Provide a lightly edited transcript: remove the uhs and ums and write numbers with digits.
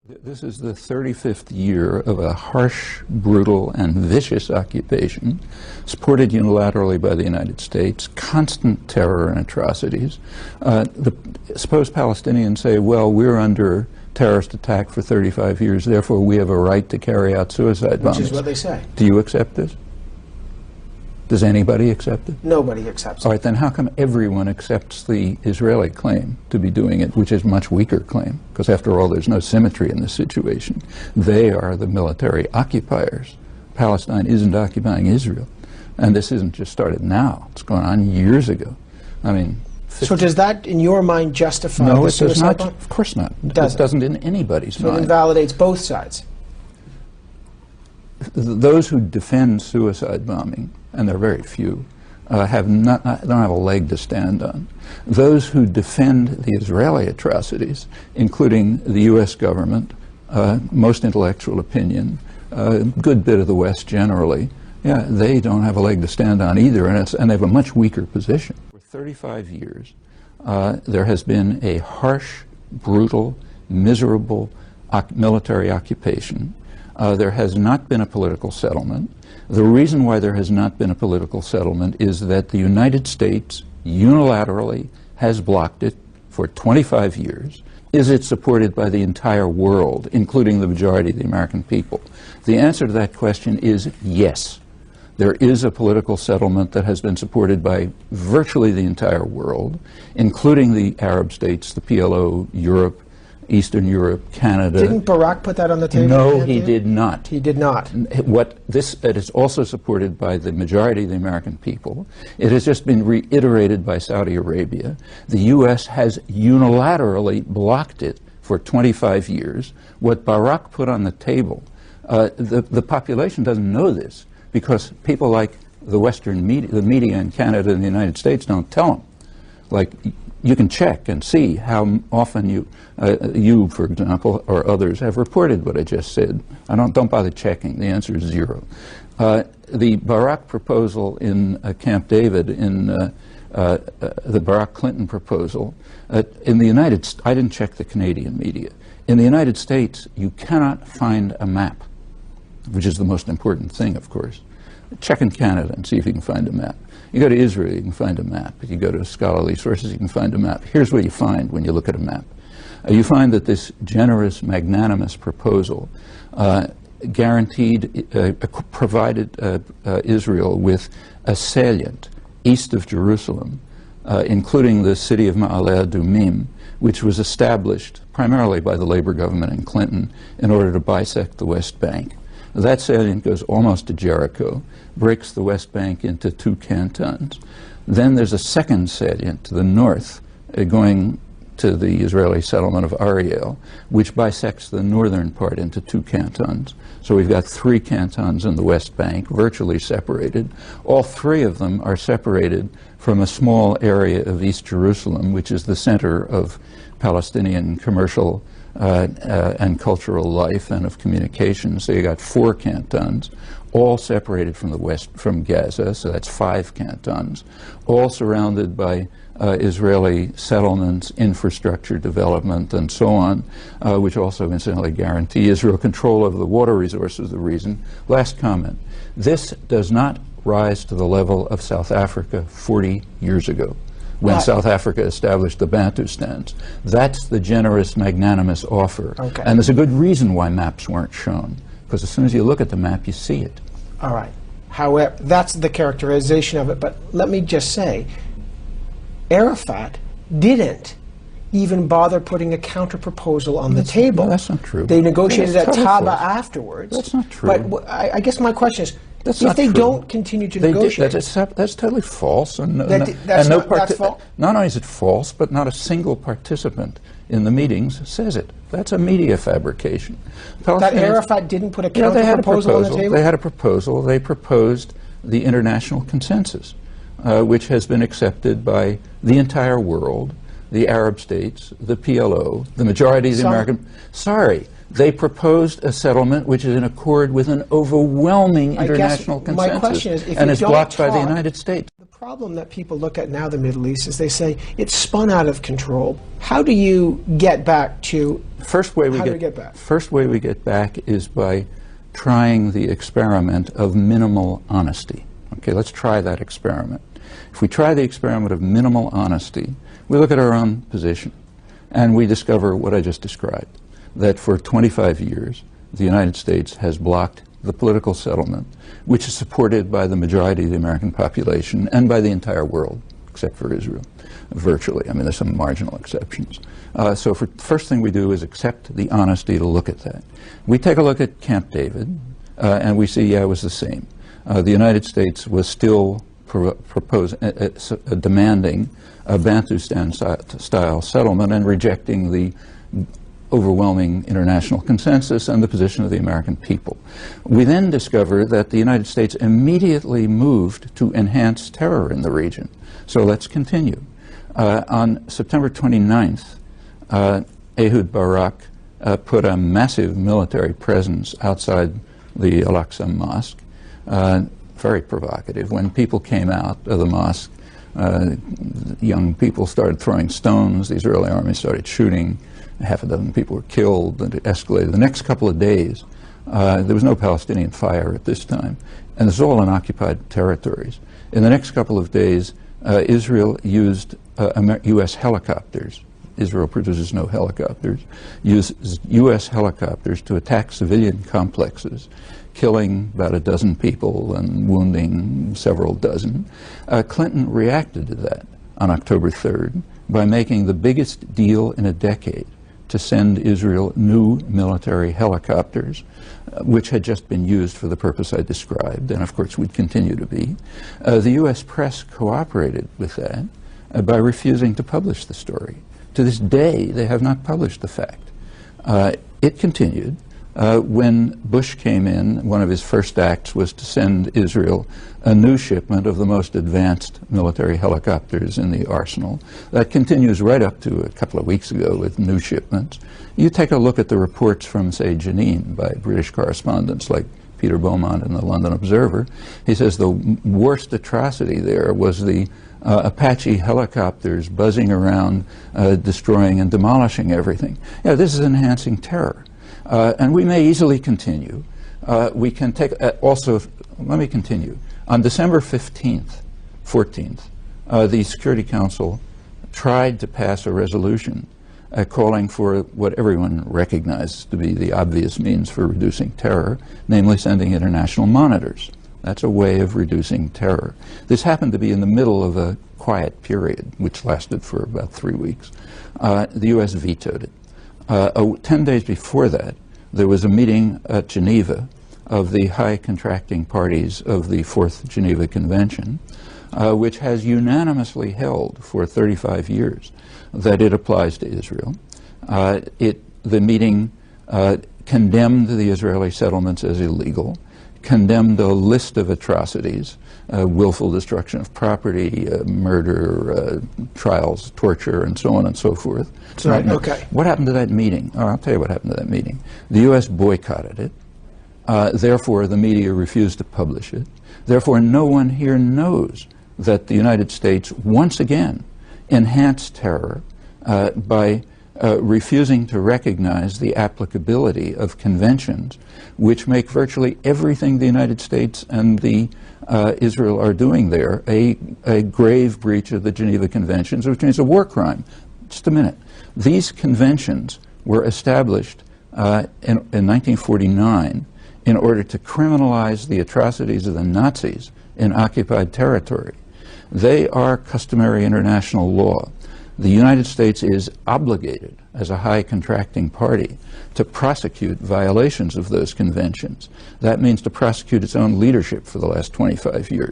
This is the 35th year of a harsh, brutal, and vicious occupation supported unilaterally by the United States, constant terror and atrocities. Suppose Palestinians say, well, we're under terrorist attack for 35 years, therefore we have a right to carry out suicide bombings. Which is what they say. Do you accept this? Does anybody accept it? Nobody accepts it. All right, then how come everyone accepts the Israeli claim to be doing it, which is a much weaker claim? Because after all, there's no symmetry in this situation. They are the military occupiers. Palestine isn't occupying Israel. And this isn't just started now. It's gone on years ago. I mean... So does that, in your mind, justify no, the it does not. bomb? Of course not. It doesn't in anybody's mind. So it invalidates both sides. Those who defend suicide bombing, and there are very few, don't have a leg to stand on. Those who defend the Israeli atrocities, including the U.S. government, most intellectual opinion, a good bit of the West generally, yeah, they don't have a leg to stand on either, and they have a much weaker position. For 35 years, there has been a harsh, brutal, miserable military occupation. There has not been a political settlement. The reason why there has not been a political settlement is that the United States unilaterally has blocked it for 25 years. Is it supported by the entire world, including the majority of the American people? The answer to that question is yes. There is a political settlement that has been supported by virtually the entire world, including the Arab states, the PLO, Europe, Eastern Europe, Canada. Didn't Barack put that on the table? No, he did not. He did not. It is also supported by the majority of the American people. It has just been reiterated by Saudi Arabia. The U.S. has unilaterally blocked it for 25 years. What Barack put on the table, the population doesn't know this because people like the Western media, the media in Canada and the United States don't tell them. Like, you can check and see how often you, for example, or others have reported what I just said. Don't bother checking. The answer is zero. The Barack proposal in Camp David, in the Barack Clinton proposal, in the United States, I didn't check the Canadian media. In the United States, you cannot find a map, which is the most important thing, of course. Check in Canada and see if you can find a map. You go to Israel, you can find a map. If you go to scholarly sources, you can find a map. Here's what you find when you look at a map. You find that this generous, magnanimous proposal provided Israel with a salient east of Jerusalem, including the city of Ma'ale Adumim, which was established primarily by the Labor government in Clinton in order to bisect the West Bank. That salient goes almost to Jericho, breaks the West Bank into two cantons. Then there's a second salient to the north, going to the Israeli settlement of Ariel, which bisects the northern part into two cantons. So we've got three cantons in the West Bank, virtually separated. All three of them are separated from a small area of East Jerusalem, which is the center of Palestinian commercial and cultural life and of communication. So you got four cantons, all separated from the west, from Gaza, so that's 5 cantons, all surrounded by Israeli settlements, infrastructure development, and so on, which also incidentally guarantee Israel control over the water resources, the reason. Last comment. This does not rise to the level of South Africa 40 years ago, when South Africa established the Bantustans. That's the generous, magnanimous offer. Okay. And there's a good reason why maps weren't shown, because as soon as you look at the map, you see it. All right. However, that's the characterization of it, but let me just say, Arafat didn't even bother putting a counter-proposal on the table. No, that's not true. They negotiated at Taba afterwards. That's not true. But I guess my question is, if they don't continue to negotiate, that's totally false. That's false. Not only is it false, but not a single participant in the meetings says it. That's a media fabrication. That Arafat didn't put a counter-proposal on the table? They had a proposal. They proposed the international consensus, which has been accepted by the entire world. the Arab states, the PLO, the majority of the American... Sorry, they proposed a settlement which is in accord with an overwhelming international consensus, my question is, if and you is don't blocked by the talk, United States. The problem that people look at now, the Middle East, is they say it's spun out of control. How do you get back to... First way we get back is by trying the experiment of minimal honesty. Okay, let's try that experiment. If we try the experiment of minimal honesty, we look at our own position, and we discover what I just described, that for 25 years, the United States has blocked the political settlement, which is supported by the majority of the American population and by the entire world, except for Israel, virtually. I mean, there's some marginal exceptions. So first thing we do is accept the honesty to look at that. We take a look at Camp David, and we see, yeah, it was the same. The United States was still demanding a Bantustan-style settlement and rejecting the overwhelming international consensus and the position of the American people. We then discover that the United States immediately moved to enhance terror in the region. So let's continue. On September 29th, Ehud Barak put a massive military presence outside the Al-Aqsa Mosque, very provocative. When people came out of the mosque, young people started throwing stones, the Israeli army started shooting, half a dozen people were killed, and it escalated. The next couple of days, there was no Palestinian fire at this time, and this is all in occupied territories. In the next couple of days, Israel used U.S. helicopters. Israel produces no helicopters. Uses U.S. helicopters to attack civilian complexes, killing about a dozen people and wounding several dozen. Clinton reacted to that on October 3rd by making the biggest deal in a decade to send Israel new military helicopters, which had just been used for the purpose I described, and of course would continue to be. The U.S. press cooperated with that by refusing to publish the story. To this day, they have not published the fact. It continued. When Bush came in, one of his first acts was to send Israel a new shipment of the most advanced military helicopters in the arsenal. That continues right up to a couple of weeks ago with new shipments. You take a look at the reports from, say, Jenin by British correspondents like Peter Beaumont in the London Observer. He says the worst atrocity there was the Apache helicopters buzzing around, destroying and demolishing everything. Yeah, this is enhancing terror. And we may easily continue. We can take, also, let me continue. On December 14th, the Security Council tried to pass a resolution calling for what everyone recognizes to be the obvious means for reducing terror, namely sending international monitors. That's a way of reducing terror. This happened to be in the middle of a quiet period, which lasted for about 3 weeks. The U.S. vetoed it. 10 days before that, there was a meeting at Geneva of the high contracting parties of the Fourth Geneva Convention, which has unanimously held for 35 years that it applies to Israel. The meeting condemned the Israeli settlements as illegal, condemned a list of atrocities, willful destruction of property, murder, trials, torture, and so on and so forth. Right, okay. What happened to that meeting? Oh, I'll tell you what happened to that meeting. The U.S. boycotted it. Therefore, the media refused to publish it. Therefore, no one here knows that the United States once again enhanced terror by refusing to recognize the applicability of conventions which make virtually everything the United States and the Israel are doing there a grave breach of the Geneva Conventions, which means a war crime. Just a minute. These conventions were established in 1949 in order to criminalize the atrocities of the Nazis in occupied territory. They are customary international law. The United States is obligated, as a high contracting party, to prosecute violations of those conventions. That means to prosecute its own leadership for the last 25 years.